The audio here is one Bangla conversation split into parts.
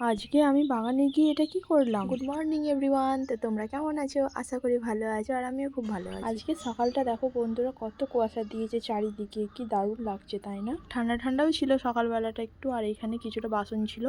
আজকে আমি বাগানে গিয়ে এটা কি করলাম। গুড মর্নিং এভরিওয়ান, তো তোমরা কেমন আছো? আশা করি ভালো আছো, আর আমিও খুব ভালো আছি। আজকে সকালটা দেখো বন্ধুরা, কত কুয়াশা দিয়েছে চারিদিকে, কি দারুণ লাগছে তাই না? ঠান্ডা ঠান্ডাও ছিল সকালবেলাটা একটু। আর এখানে কিছুটা বাসন ছিল,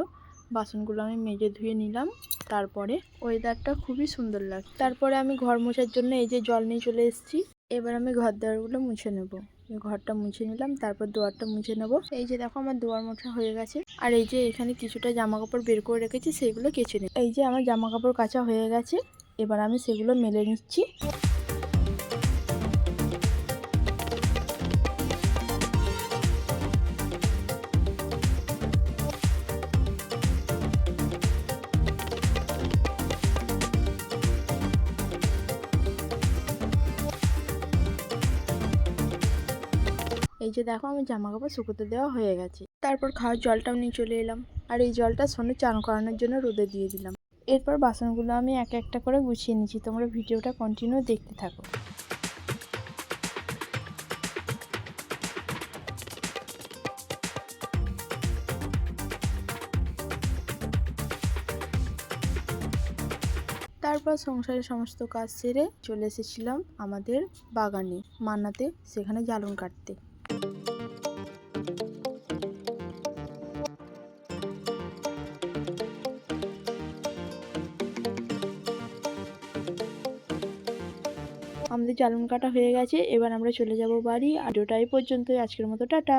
বাসনগুলো আমি মেজে ধুয়ে নিলাম। তারপরে ওয়েদারটা খুবই সুন্দর লাগছে। তারপরে আমি ঘর মোছার জন্য এই যে জল নিয়ে চলে এসেছি। এবার আমি ঘর দেওয়ারগুলো মুছে নেবো। ঘরটা মুছে নিলাম, তারপর দুয়ারটা মুছে নেবো। এই যে দেখো আমার দুয়ার মোছা হয়ে গেছে। আর এই যে এখানে কিছুটা জামা কাপড় বের করে রেখেছি, সেগুলো কেচে নিই। এই যে আমার জামা কাপড় কাচা হয়ে গেছে, এবার আমি সেগুলো মেলে নিচ্ছি। এই যে দেখো আমার জামা কাপড় শুকোতে দেওয়া হয়ে গেছে। তারপর খাওয়ার জলটাও নিয়ে চলে এলাম, আর এই জলটা সোনে চান করানোর জন্য রোদে দিয়ে দিলাম। এরপর বাসনগুলো আমি একটা একটা করে গুছিয়ে নিচ্ছি। তোমরা ভিডিওটা কন্টিনিউ দেখতে থাকো। তারপর সংসারের সমস্ত কাজ সেরে চলে এসেছিলাম আমাদের বাগানে মান্নাতে, সেখানে জ্বালন কাটতে। আমাদের জ্বালন কাটা হয়ে গেছে, এবার আমরা চলে যাব বাড়ি। আর ভিডিওটা এই পর্যন্তই, আজকের মতো টাটা।